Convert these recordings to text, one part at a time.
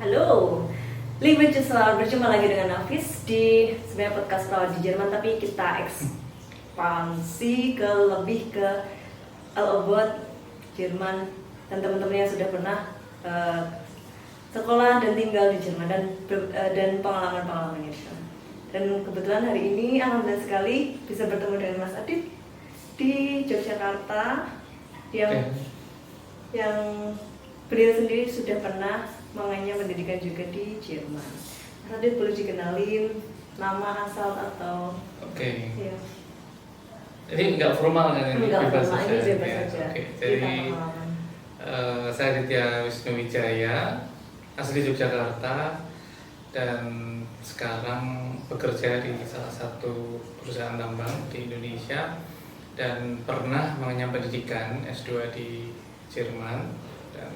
Halo, Liebe Jusla, berjumpa lagi dengan Nafis di sebenarnya podcast perawat di Jerman, tapi kita ekspansi ke lebih ke all about Jerman dan teman-teman yang sudah pernah sekolah dan tinggal di Jerman dan pengalaman-pengalamannya di sana. Dan kebetulan hari ini alhamdulillah sekali bisa bertemu dengan Mas Adit di Yogyakarta yang beliau sendiri sudah pernah mengenyam pendidikan juga di Jerman. Adit boleh dikenalin nama asal atau? Oke. Ya. Jadi nggak formal kan ini? Enggak bebas formal, saja. ini bebas Ya, saja. oke. Kita Jadi pengalaman. saya Aditya Wisnu Wijaya, asli Yogyakarta dan sekarang bekerja di salah satu perusahaan tambang di Indonesia dan pernah mengenyam pendidikan S2 di Jerman dan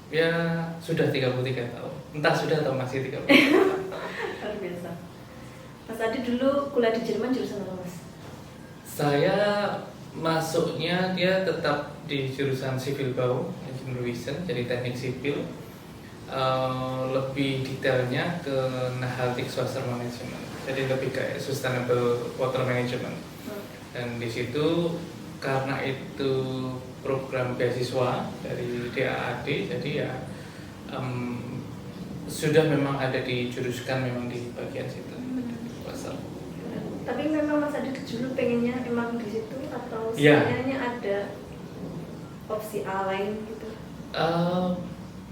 ya sudah 33 tahun. Entah sudah atau masih 33 tahun. Luar biasa. Mas Adit dulu kuliah di Jerman jurusan apa, Mas? Saya masuknya dia tetap di jurusan Civil Bau, Engineering, jadi teknik sipil. Lebih detailnya ke Nachhaltig Wasser Management, jadi lebih kayak Sustainable Water Management. Dan di situ karena itu program beasiswa dari DAAD, jadi ya sudah memang ada dijuruskan memang di bagian situ. Wasser. Tapi memang Mas Adit dulu pengennya emang di situ atau Ya. sebenarnya ada opsi A lain gitu?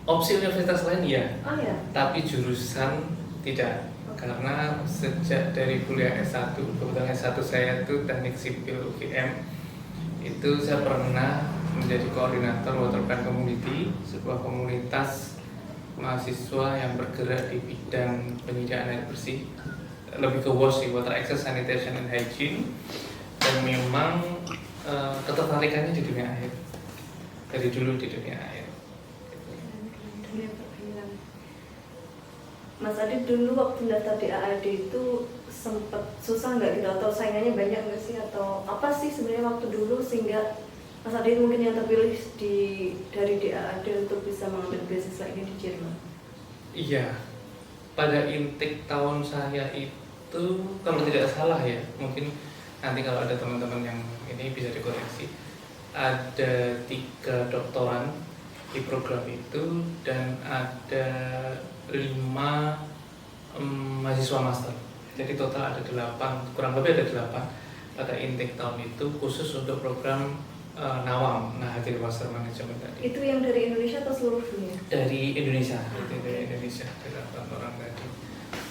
Opsi universitas lain ya, Oh ya. tapi jurusan tidak. Karena sejak dari kuliah S1, kebetulan S1 saya itu teknik sipil UGM, itu saya pernah menjadi koordinator Waterplan Community, sebuah komunitas mahasiswa yang bergerak di bidang penyediaan air bersih, lebih ke WASH, Water Access, Sanitation and Hygiene, dan memang ketertarikannya di dunia air, dari dulu di dunia air. Mas Adit dulu waktu daftar di AAD itu sempet susah nggak gitu atau saingannya banyak nggak sih atau apa sih sebenarnya waktu dulu sehingga Mas Adit mungkin yang terpilih dari DAAD untuk bisa mengambil beasiswa ini di Jerman? Iya, pada intake tahun saya itu kalau tidak salah ya, mungkin nanti kalau ada teman-teman yang ini bisa dikoreksi, ada 3 doktoran di program itu dan ada 5 mahasiswa master. Jadi total ada 8, kurang lebih ada 8 pada intake tahun itu khusus untuk program NAWAM, Nachhaltig Wasser Management tadi. Itu yang dari Indonesia atau seluruh dunia? Dari Indonesia, dari Indonesia, dari 8 orang tadi.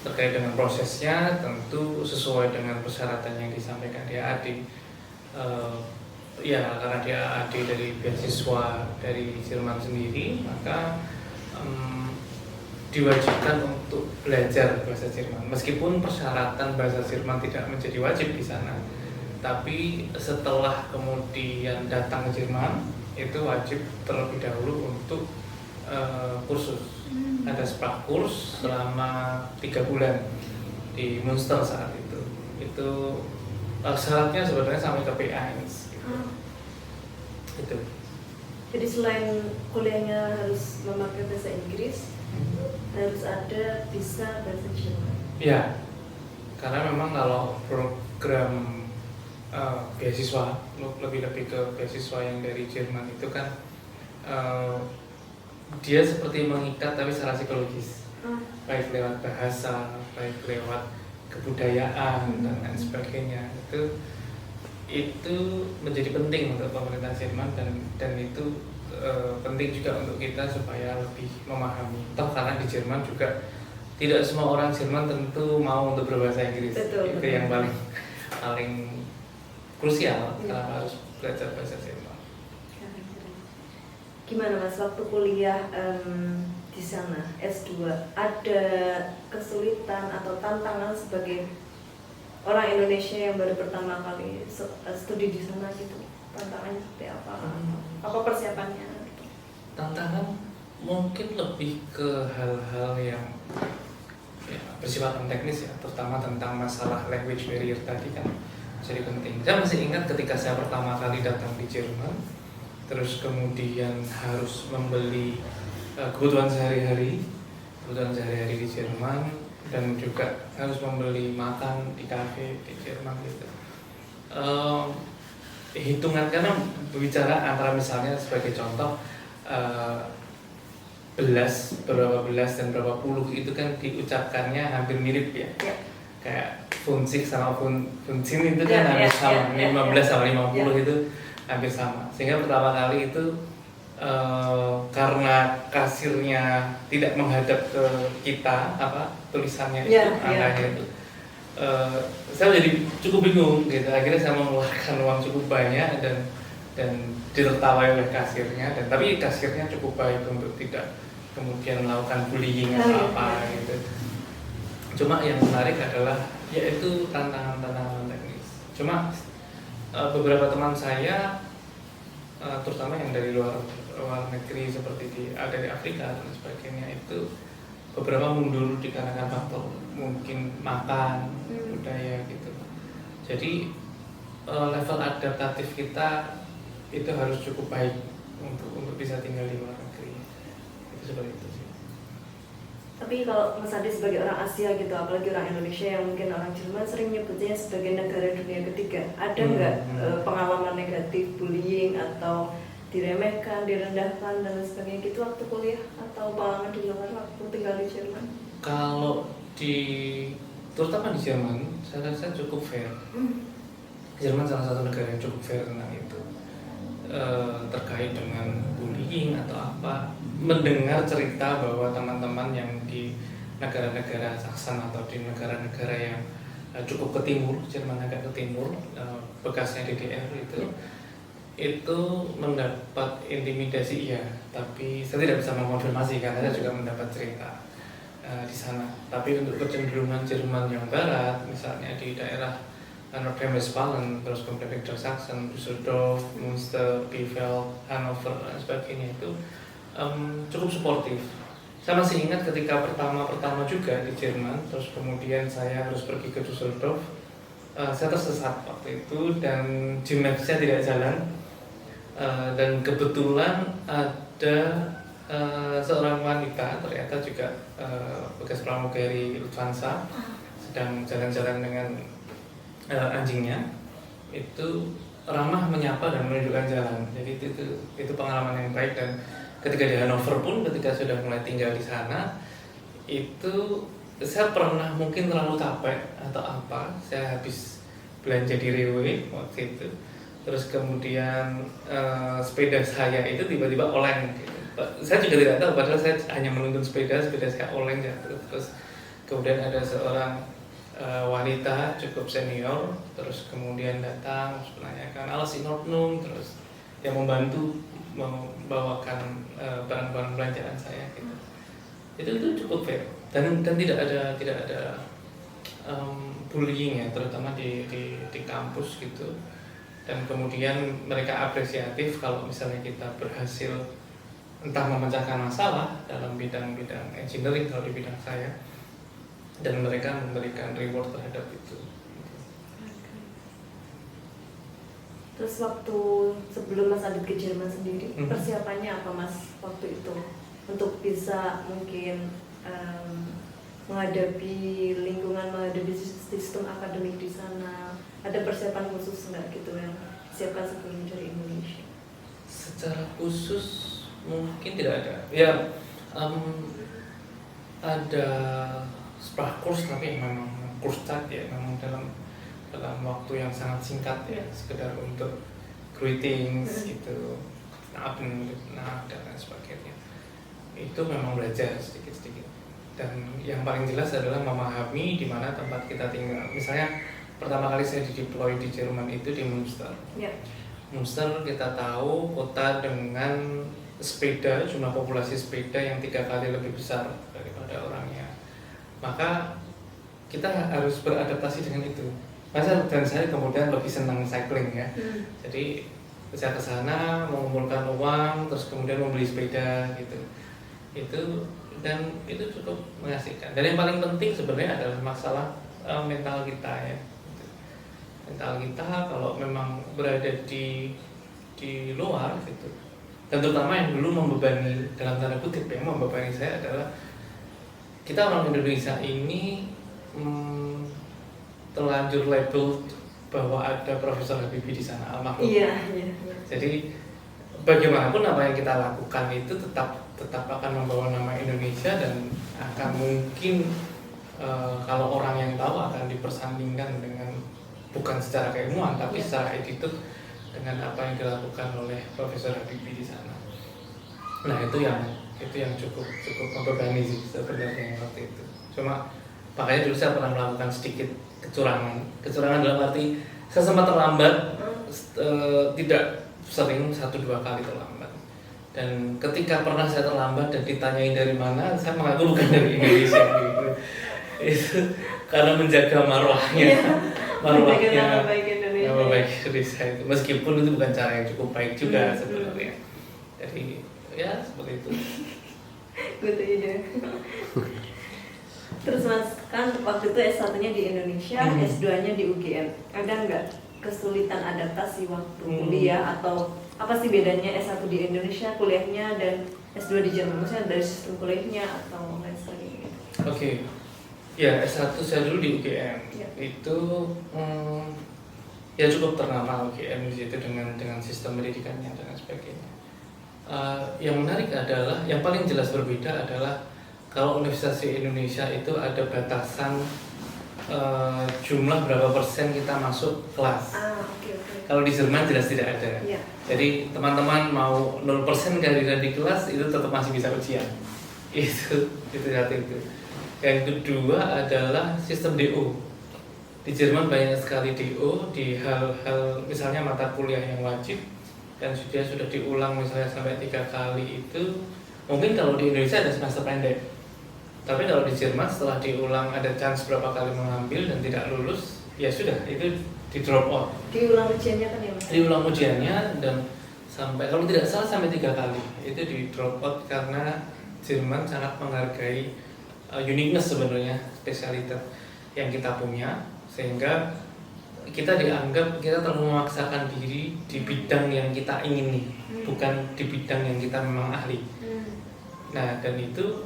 Terkait dengan prosesnya tentu sesuai dengan persyaratan yang disampaikan DAAD. Ya karena DAAD dari beasiswa dari Jerman sendiri, maka diwajibkan untuk belajar bahasa Jerman. Meskipun persyaratan bahasa Jerman tidak menjadi wajib di sana, tapi setelah kemudian datang ke Jerman itu wajib terlebih dahulu untuk kursus. Ada sprachkurs selama 3 bulan di Münster saat itu. Itu syaratnya sebenarnya sama ke P1 gitu. Itu. Jadi selain kuliahnya harus memakai bahasa Inggris, harus ada bisa bahasa Jerman. Ya, karena memang kalau program beasiswa lebih ke beasiswa yang dari Jerman itu kan dia seperti mengikat tapi secara psikologis, baik lewat bahasa, baik lewat kebudayaan dan lain sebagainya. Itu menjadi penting untuk pemerintah Jerman dan itu penting juga untuk kita supaya lebih memahami. Toh karena di Jerman juga tidak semua orang Jerman tentu mau untuk berbahasa Inggris. Betul, Itu betul. yang paling krusial karena harus belajar bahasa Jerman. Gimana Mas waktu kuliah di sana S2 ada kesulitan atau tantangan sebagai orang Indonesia yang baru pertama kali studi di sana gitu? Tantangannya seperti apa? Apa persiapannya? Tantangan mungkin lebih ke hal-hal yang bersifat teknis ya, terutama tentang masalah language barrier tadi kan jadi penting. Saya masih ingat ketika saya pertama kali datang di Jerman, terus kemudian harus membeli kebutuhan sehari-hari kebutuhan sehari-hari di Jerman, dan juga harus membeli makan di kafe di Jerman gitu. Hitungan, karena berbicara antara misalnya sebagai contoh berapa belas dan berapa puluh itu kan diucapkannya hampir mirip ya. Kayak funsik sama funsin itu kan hampir sama, 15 sama 50 itu hampir sama. Sehingga pertama kali itu karena kasirnya tidak menghadap ke kita, tulisannya itu, angkanya itu, saya jadi cukup bingung gitu. Akhirnya saya mengeluarkan uang cukup banyak dan ditertawai oleh kasirnya, dan tapi kasirnya cukup baik untuk tidak kemudian melakukan bullying atau apa gitu. Cuma yang menarik adalah yaitu tantangan teknis. Cuma beberapa teman saya, terutama yang dari luar negeri seperti ada di Afrika dan sebagainya, itu beberapa mundur dikarenakan faktor mungkin makan, budaya gitu. Jadi level adaptatif kita itu harus cukup baik untuk bisa tinggal di luar negeri. Itu seperti itu sih. Tapi kalau Mas Adi sebagai orang Asia gitu, apalagi orang Indonesia yang mungkin orang Jerman sering nyebutnya sebagai negara dunia ketiga, ada nggak pengalaman negatif, bullying atau diremehkan, direndahkan dan sebagainya gitu waktu kuliah atau pengalaman di luar waktu tinggal di Jerman? Kalau terutama di Jerman, saya rasa cukup fair. Jerman salah satu negara yang cukup fair tentang itu. Terkait dengan bullying atau apa, mendengar cerita bahwa teman-teman yang di negara-negara Saksan atau di negara-negara yang cukup ke timur, Jerman agak ke timur, bekasnya DDR itu mendapat intimidasi, iya, tapi saya tidak bisa mengkonfirmasi karena saya juga mendapat cerita di sana. Tapi untuk kecenderungan Jerman yang barat, misalnya di daerah Nordrhein-Westfalen, terus kemudian Niedersachsen, Düsseldorf, Münster, Bielefeld, Hannover dan sebagainya itu cukup suportif. Saya masih ingat ketika pertama juga di Jerman, terus kemudian saya harus pergi ke Düsseldorf, saya tersesat waktu itu dan Gmaps-nya tidak jalan, dan kebetulan ada seorang wanita ternyata juga bekas pramugari Lufthansa sedang jalan-jalan dengan anjingnya, itu ramah menyapa dan menunjukkan jalan. Jadi itu pengalaman yang baik. Dan ketika di Hannover pun, ketika sudah mulai tinggal di sana, itu saya pernah mungkin terlalu capek atau apa, saya habis belanja di Rewe waktu itu, terus kemudian sepeda saya itu tiba-tiba oleng gitu. Saya juga tidak tahu, padahal saya hanya menuntun sepeda saya oleng jatuh. Terus kemudian ada seorang wanita cukup senior, terus kemudian datang terus menanyakan alles in Ordnung, terus yang membantu membawakan barang-barang belanjaan saya gitu. Itu cukup fair dan tidak ada bullying ya, terutama di kampus gitu. Dan kemudian mereka apresiatif kalau misalnya kita berhasil entah memecahkan masalah dalam bidang-bidang engineering kalau di bidang saya, dan mereka memberikan reward terhadap itu. Terus waktu sebelum Mas Adit ke Jerman sendiri, persiapannya apa Mas waktu itu untuk bisa mungkin menghadapi lingkungan, menghadapi sistem akademik di sana? Ada persiapan khusus nggak gitu yang siapkan sebelum dari Indonesia? Secara khusus mungkin tidak ada. Ya ada Sprachkurs, tapi memang kurs start ya, memang dalam waktu yang sangat singkat ya, sekedar untuk greetings gitu, nah dan lain sebagainya. Itu memang belajar sedikit-sedikit. Dan yang paling jelas adalah memahami di mana tempat kita tinggal. Misalnya pertama kali saya dideploy di Jerman itu di Münster. Münster kita tahu kota dengan sepeda, jumlah populasi sepeda yang 3 kali lebih besar daripada orangnya. Maka kita harus beradaptasi dengan itu. Dan saya kemudian lebih senang cycling ya. Jadi saya ke sana mengumpulkan uang, terus kemudian membeli sepeda gitu. Dan itu cukup mengasihkan. Dan yang paling penting sebenarnya adalah masalah mental kita ya. Mental kita kalau memang berada di luar gitu. Dan terutama yang dulu membebani, dalam tanda kutip ya, membebani saya adalah kita orang Indonesia ini terlanjur label bahwa ada Profesor Habibie di sana, almarhum. Iya. Jadi bagaimanapun apa yang kita lakukan itu tetap akan membawa nama Indonesia dan akan mungkin kalau orang yang tahu akan dipersandingkan dengan bukan secara keilmuan tapi secara attitude dengan apa yang dilakukan oleh Profesor Habibie di sana. Nah itu yang cukup membebani sih sebenarnya waktu itu. Cuma makanya dulu saya pernah melakukan sedikit kecurangan dalam arti saya sempat terlambat, tidak sering 1-2 kali terlambat. Dan ketika pernah saya terlambat dan ditanyain dari mana, saya mengaku bukan dari Indonesia gitu. Itu karena menjaga marwahnya nama baik Indonesia itu, meskipun itu bukan cara yang cukup baik juga sebenarnya. Jadi ya seperti itu. Good ide. Terus Mas kan waktu itu S1-nya di Indonesia, S2-nya di UGM. Ada nggak kesulitan adaptasi waktu kuliah atau apa sih bedanya S1 di Indonesia kuliahnya dan S2 di Jerman? Maksudnya dari sistem kuliahnya atau lain sebagainya? Oke. Ya, S1 saya dulu di UGM. Ya. Itu ya cukup ternama UGM di situ dengan sistem pendidikannya dan sebagainya. Yang menarik adalah, yang paling jelas berbeda adalah kalau Universitas di Indonesia itu ada batasan jumlah berapa persen kita masuk kelas. Okay. Kalau di Jerman jelas tidak ada. Ya. Jadi teman-teman mau 0% kehadiran di kelas itu tetap masih bisa ujian. Itu satu itu. Yang kedua adalah sistem DO. Di Jerman banyak sekali DO di hal-hal misalnya mata kuliah yang wajib dan sudah diulang misalnya sampai 3 kali itu. Mungkin kalau di Indonesia ada semester pendek. Tapi kalau di Jerman setelah diulang ada chance berapa kali mengambil dan tidak lulus, ya sudah itu di drop out. Diulang ujiannya kan ya Mas? Diulang ujiannya dan sampai kalau tidak salah sampai 3 kali itu di drop out karena Jerman sangat menghargai uniqueness sebenarnya, spesialitas yang kita punya, sehingga kita dianggap kita terlalu memaksakan diri di bidang yang kita ingini, bukan di bidang yang kita memang ahli. Nah dan itu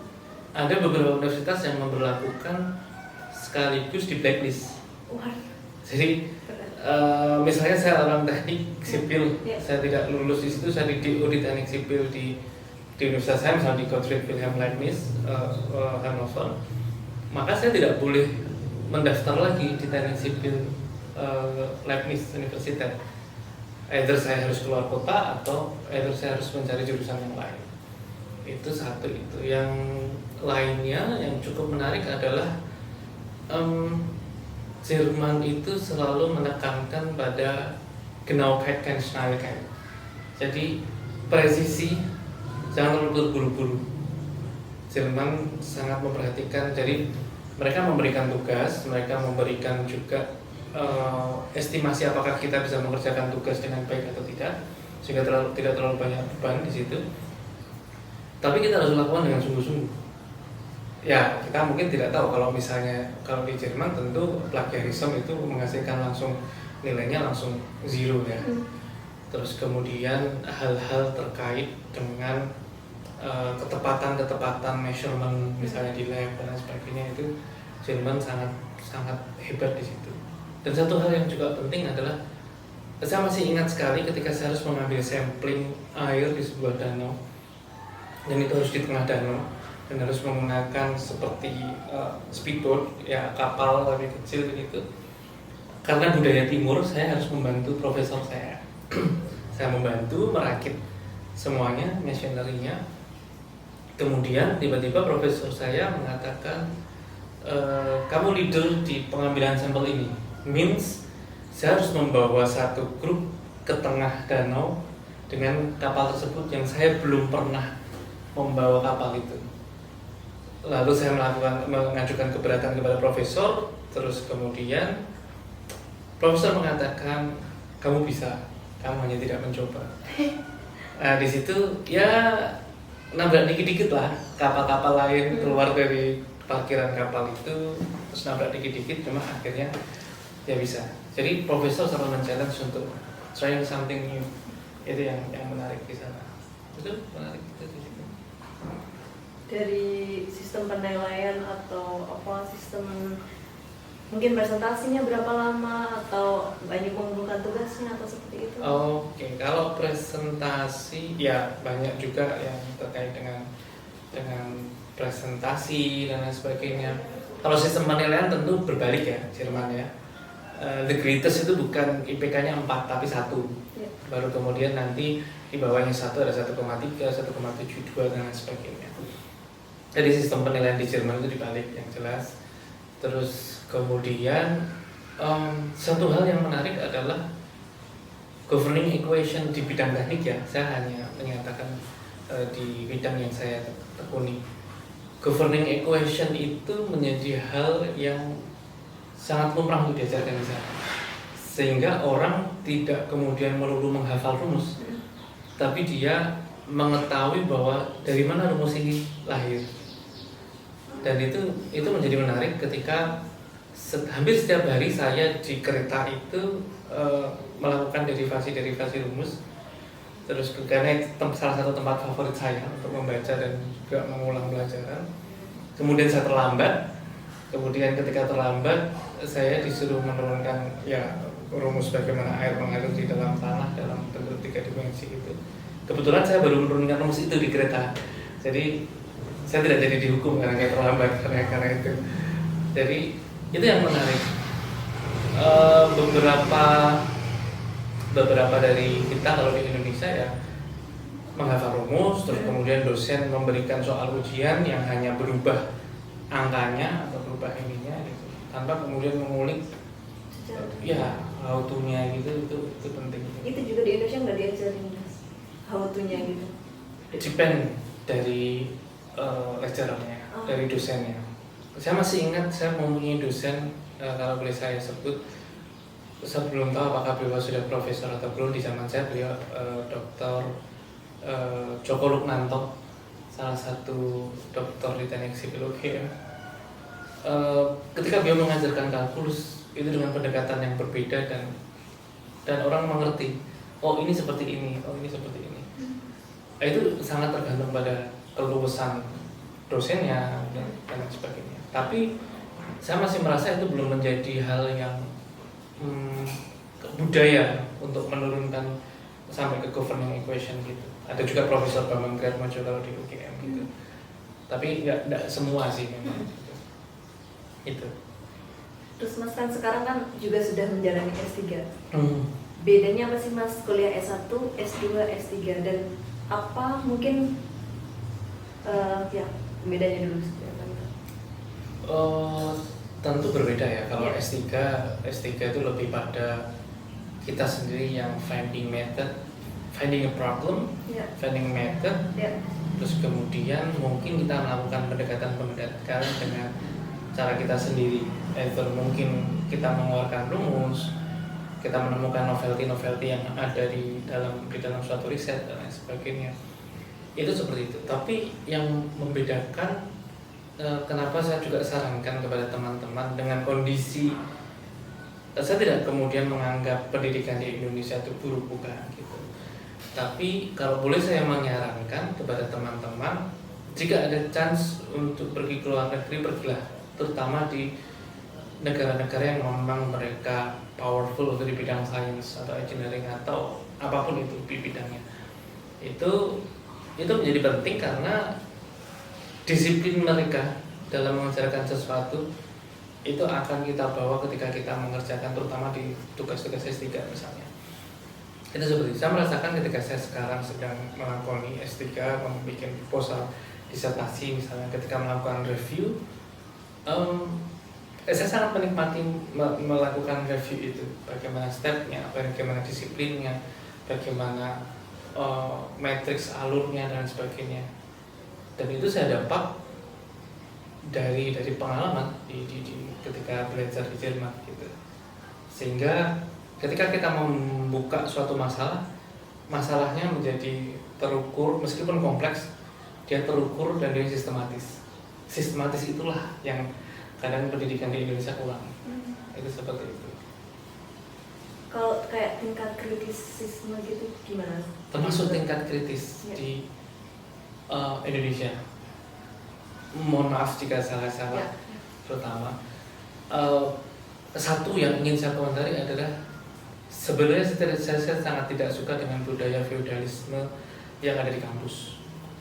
ada beberapa universitas yang memberlakukan sekaligus di blacklist. Jadi misalnya saya orang teknik sipil, saya tidak lulus di situ, saya di DO di teknik sipil di universitas saya, misalnya di Gottfried Wilhelm Leibniz Hannover, maka saya tidak boleh mendaftar lagi di teknik sipil Leibniz Universitas. Either saya harus keluar kota atau either saya harus mencari jurusan yang lain. Itu satu itu. Yang lainnya yang cukup menarik adalah Jerman itu selalu menekankan pada Genauigkeit, Schnelligkeit. Jadi presisi, jangan terlalu terburu-buru. Jerman sangat memperhatikan, jadi mereka memberikan tugas, mereka memberikan juga estimasi apakah kita bisa mengerjakan tugas dengan baik atau tidak, sehingga tidak terlalu banyak beban di situ. Tapi kita harus lakukan dengan sungguh-sungguh. Ya, kita mungkin tidak tahu kalau misalnya kalau di Jerman tentu plagiarisme itu menghasilkan langsung nilainya langsung 0 ya. Terus kemudian hal-hal terkait dengan ketepatan measurement misalnya di lab dan sebagainya itu Jerman sangat hebat di situ. Dan satu hal yang juga penting adalah saya masih ingat sekali ketika saya harus mengambil sampling air di sebuah danau dan itu harus di tengah danau dan harus menggunakan seperti speedboat ya, kapal tapi kecil begitu. Karena budaya timur saya harus membantu profesor saya. Saya membantu merakit semuanya, machinery-nya. Kemudian tiba-tiba profesor saya mengatakan kamu leader di pengambilan sampel ini, means saya harus membawa satu grup ke tengah danau dengan kapal tersebut yang saya belum pernah membawa kapal itu. Lalu saya mengajukan keberatan kepada profesor, terus kemudian profesor mengatakan kamu bisa, kamu hanya tidak mencoba. Nah di situ ya nabrak dikit-dikit lah, kapal-kapal lain keluar dari parkiran kapal itu, terus nabrak dikit-dikit, cuma akhirnya ya bisa. Jadi profesor selalu men-challenge untuk trying something new. Itu yang menarik di sana. Itu menarik itu di situ. dari sistem penilaian atau apa sistem mungkin presentasinya berapa lama atau banyak mengumpulkan tugasnya atau seperti itu? Oke, kalau presentasi ya banyak juga yang terkait dengan presentasi dan lain sebagainya. Kalau sistem penilaian tentu berbalik ya, Jerman ya. The greatest itu bukan IPK-nya 4 tapi 1. Ya. Baru kemudian nanti di bawahnya 1 ada 1,3, 1,72 dan lain sebagainya. Jadi sistem penilaian di Jerman itu dibalik yang jelas. Terus kemudian satu hal yang menarik adalah governing equation di bidang teknik ya. Saya hanya menyatakan di bidang yang saya tekuni. Governing equation itu menjadi hal yang sangat lumrah untuk diajarkan di sana. Sehingga orang tidak kemudian melulu menghafal rumus, tapi dia mengetahui bahwa dari mana rumus ini lahir. Dan itu menjadi menarik ketika hampir setiap hari saya di kereta itu melakukan derivasi rumus. Terus karena itu salah satu tempat favorit saya untuk membaca dan juga mengulang pelajaran. Kemudian saya terlambat. Kemudian ketika terlambat saya disuruh menurunkan ya rumus bagaimana air mengalir di dalam tanah dalam bentuk 3 dimensi itu. Kebetulan saya baru menurunkan rumus itu di kereta. Jadi saya tidak jadi dihukum karena saya terlambat karena itu. Jadi itu yang menarik. Beberapa dari kita kalau di Indonesia ya menghafal rumus, terus kemudian dosen memberikan soal ujian yang hanya berubah angkanya atau berubah ininya gitu, tanpa kemudian mengulik ya how to-nya gitu, itu penting. Itu juga di Indonesia nggak diajarin Mas, how to-nya gitu? Depend dari lecturernya, dari dosennya. Saya masih ingat saya mempunyai dosen kalau boleh saya sebut. Saya belum tahu apakah beliau sudah profesor atau belum. Di zaman saya beliau Dr. Joko Luknanto, salah satu dokter di teknik sipil UGM. Ketika beliau mengajarkan kalkulus itu dengan pendekatan yang berbeda dan orang mengerti, oh ini seperti ini, oh ini seperti ini. Itu sangat tergantung pada keluasan dosennya dan lain sebagainya. Tapi saya masih merasa itu belum menjadi hal yang budaya untuk menurunkan sampai ke governing equation gitu. Ada juga Profesor Bambang Triatmojo kalau di UGM gitu. Tapi nggak semua sih memang gitu. Itu. Terus Mas kan sekarang kan juga sudah menjalani S3. Bedanya apa sih Mas kuliah S1, S2, S3 dan apa mungkin ya bedanya dulu sebenarnya? Tentu berbeda ya. Kalau Yeah. S3 itu lebih pada kita sendiri yang finding a problem, Yeah. finding method, Yeah. terus kemudian mungkin kita melakukan pendekatan dengan cara kita sendiri. Either mungkin kita mengeluarkan rumus, kita menemukan novelty yang ada di dalam suatu riset dan lain sebagainya. Itu seperti itu. Tapi yang membedakan kenapa saya juga sarankan kepada teman-teman dengan kondisi, saya tidak kemudian menganggap pendidikan di Indonesia itu buruk, bukan gitu. Tapi kalau boleh saya menyarankan kepada teman-teman, jika ada chance untuk pergi ke luar negeri, pergilah, terutama di negara-negara yang memang mereka powerful di bidang sains atau engineering atau apapun itu di bidangnya. Itu menjadi penting karena disiplin mereka dalam mengerjakan sesuatu itu akan kita bawa ketika kita mengerjakan, terutama di tugas-tugas S3 misalnya. Itu seperti saya merasakan ketika saya sekarang sedang melakoni S3, membuat proposal disertasi misalnya, ketika melakukan review, saya sangat menikmati melakukan review itu, bagaimana stepnya, bagaimana disiplinnya, bagaimana matriks alurnya dan sebagainya. Dan itu saya dapat dari pengalaman di ketika belajar di Jerman gitu. Sehingga ketika kita membuka suatu masalahnya menjadi terukur, meskipun kompleks, dia terukur dan dia sistematis. Sistematis itulah yang kadang pendidikan di Indonesia kurang. Itu seperti itu. Kalau kayak tingkat kritisisme gitu gimana? Termasuk tingkat kritis Ya. di Indonesia. mohon maaf jika salah-salah, Ya. terutama satu yang ingin saya komentari adalah sebenarnya saya sangat tidak suka dengan budaya feodalisme yang ada di kampus.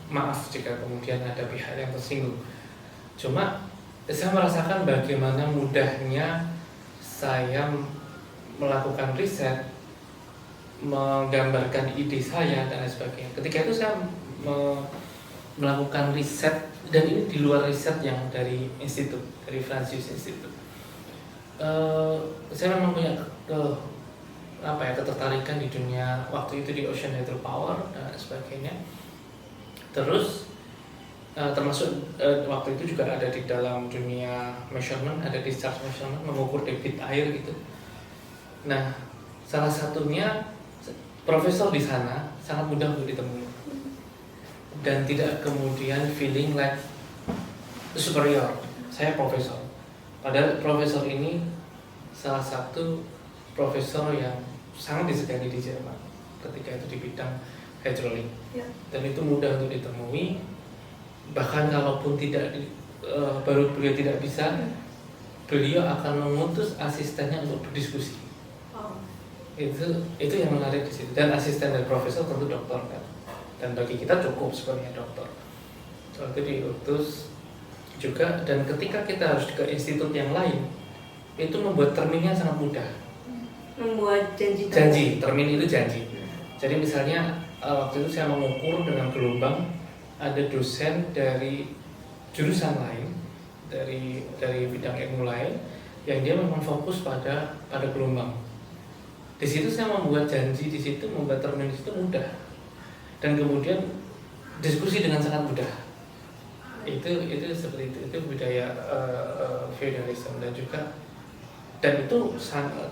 Maaf jika kemudian ada pihak yang tersinggung. Cuma saya merasakan bagaimana mudahnya saya melakukan riset, menggambarkan ide saya dan lain sebagainya. Ketika itu saya melakukan riset, dan ini di luar riset yang dari institut, dari Francius Institute. Saya memang punya ketertarikan di dunia waktu itu di ocean hydropower dan sebagainya. Terus termasuk waktu itu juga ada di dalam dunia measurement, ada discharge measurement, mengukur debit air gitu. Nah, salah satunya profesor di sana sangat mudah untuk ditemui dan tidak kemudian feeling like superior. Saya profesor, padahal profesor ini salah satu profesor yang sangat disegani di Jerman ketika itu di bidang hidrolik, Ya. dan itu mudah untuk ditemui. Bahkan kalaupun baru beliau tidak bisa, beliau akan mengutus asistennya untuk berdiskusi. Oh. Itu yang menarik di situ. Dan asisten dari profesor tentu dokter kan, dan bagi kita cukup sebenarnya dokter. Soal itu diutus juga, dan ketika kita harus ke institut yang lain, itu membuat terminnya sangat mudah. Membuat janji. Termin itu janji. Jadi misalnya waktu itu saya mengukur dengan gelombang, ada dosen dari jurusan lain, dari bidang ilmu lain, yang dia memang fokus pada gelombang. Di situ saya membuat janji, di situ membuat termin di situ mudah, dan kemudian diskusi dengan sangat mudah. Itu seperti itu budaya feudalisme. Dan itu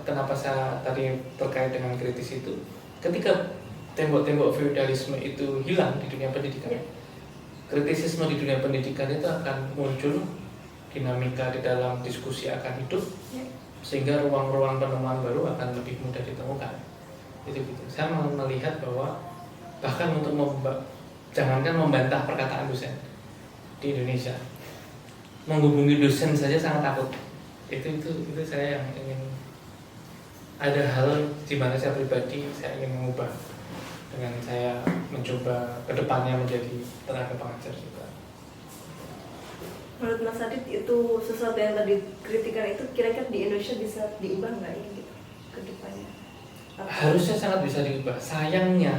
kenapa saya tadi terkait dengan kritis itu, ketika tembok-tembok feudalisme itu hilang di dunia pendidikan, Ya. kritisisme di dunia pendidikan itu akan muncul, dinamika di dalam diskusi akan hidup, Ya. sehingga ruang-ruang penemuan baru akan lebih mudah ditemukan. Itu gitu. Saya melihat bahwa bahkan untuk jangankan membantah perkataan dosen di Indonesia, menghubungi dosen saja sangat takut. Itu saya yang ingin, ada hal di mana saya pribadi saya ingin mengubah dengan saya mencoba kedepannya menjadi tenaga pengajar juga. Menurut Mas Adit itu sesuatu yang tadi kritikan itu kira-kira di Indonesia bisa diubah nggak ini gitu ke depannya? Harusnya sangat bisa diubah. Sayangnya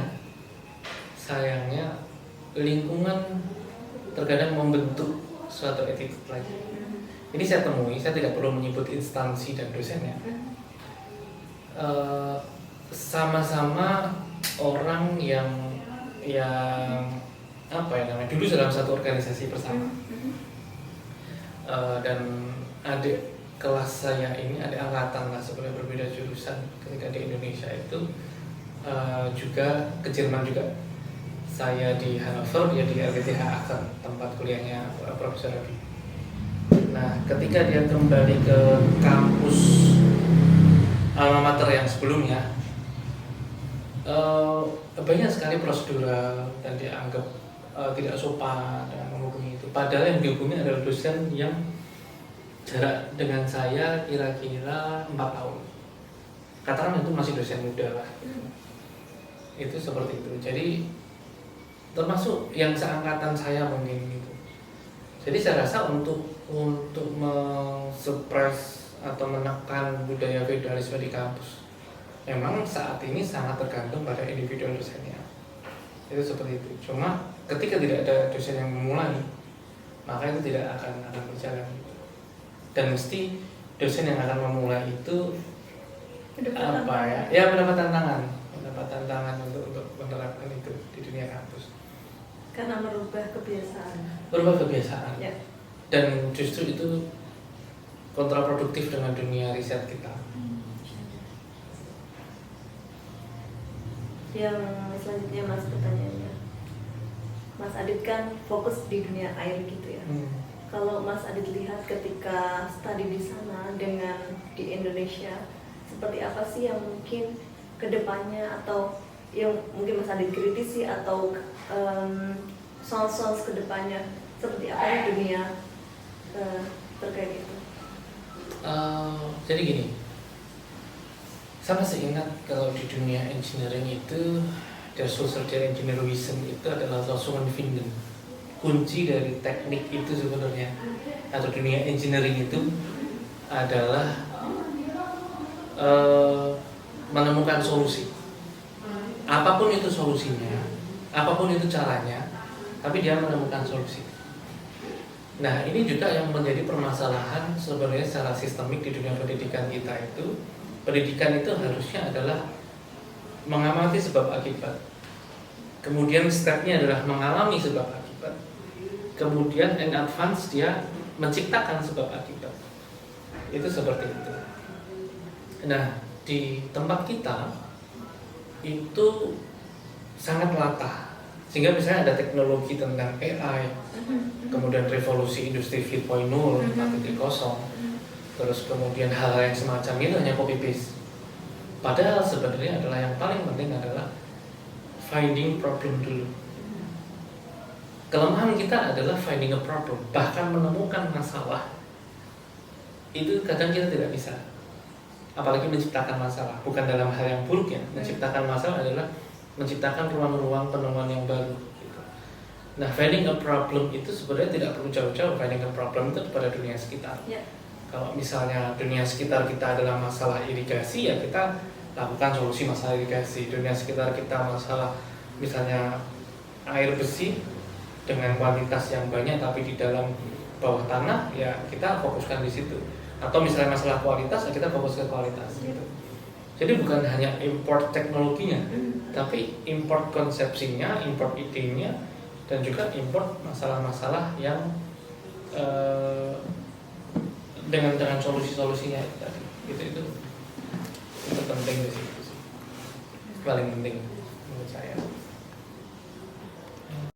lingkungan terkadang membentuk suatu attitude lagi. Ini saya temui, saya tidak perlu menyebut instansi dan dosennya. Sama-sama orang yang apa ya namanya, dulu dalam satu organisasi bersama. Dan adik kelas saya ini, adik angkatan lah sebenarnya, berbeda jurusan ketika di Indonesia itu juga ke Jerman juga. Saya di Hannover, dia di LTH Aachen, tempat kuliahnya Profesor Abi. Nah, ketika dia kembali ke kampus alma mater yang sebelumnya, banyak sekali prosedural dan dianggap tidak sopan dengan menghubungi itu. Padahal yang dihubungi adalah dosen yang jarak dengan saya kira-kira 4 tahun. Katakan itu masih dosen muda lah. Itu seperti itu. Jadi termasuk yang seangkatan saya mungkin gitu. Jadi saya rasa untuk men-suppress atau menekan budaya feudalisme di kampus, memang saat ini sangat tergantung pada individual dosennya. Itu seperti itu. Cuma ketika tidak ada dosen yang memulai, maka itu tidak akan berjalan. Dan mesti dosen yang akan memulai itu mendapat tantangan untuk menerapkan itu di dunia kampus. Karena merubah kebiasaan. Ya. Dan justru itu kontraproduktif dengan dunia riset kita. Yang selanjutnya Mas, pertanyaannya, Mas Adit kan fokus di dunia air gitu ya. Kalau Mas Adit lihat ketika studi di sana dengan di Indonesia, seperti apa sih yang mungkin kedepannya, atau yang mungkin Mas Adit kritisi, atau soal-soal kedepannya seperti apa dunia terkait itu? Jadi gini, saya masih ingat kalau di dunia engineering itu der social engineerism itu adalah Finden. Kunci dari teknik itu sebenarnya atau dunia engineering itu adalah menemukan solusi. Apapun itu solusinya, apapun itu caranya, tapi dia menemukan solusi. Nah, ini juga yang menjadi permasalahan sebenarnya secara sistemik di dunia pendidikan kita itu. Pendidikan itu harusnya adalah mengamati sebab akibat. Kemudian stepnya adalah mengalami sebab akibat. Kemudian in advance dia menciptakan sebab akibat. Itu seperti itu. Nah, di tempat kita itu sangat latah. Sehingga misalnya ada teknologi tentang AI, kemudian revolusi industri 4.0, 4.0, terus kemudian hal-hal yang semacam itu hanya copy paste. Padahal sebenarnya adalah yang paling penting adalah finding problem dulu. Kelemahan kita adalah finding a problem, bahkan menemukan masalah. Itu kadang kita tidak bisa. Apalagi menciptakan masalah, bukan dalam hal yang buruk ya. Menciptakan masalah adalah menciptakan ruang-ruang penemuan yang baru. Gitu. Nah, finding a problem itu sebenarnya tidak perlu jauh-jauh. Finding a problem itu pada dunia sekitar. Yeah. Kalau misalnya dunia sekitar kita adalah masalah irigasi, ya kita lakukan solusi masalah irigasi. Dunia sekitar kita masalah misalnya air bersih dengan kuantitas yang banyak tapi di dalam bawah tanah, ya kita fokuskan di situ. Atau misalnya masalah kualitas, ya kita fokus ke kualitas gitu. Jadi bukan hanya import teknologinya, tapi import konsepsinya, import idenya, dan juga import masalah-masalah yang dengan solusi-solusinya tadi. Itu penting di situ sih. Paling penting menurut saya.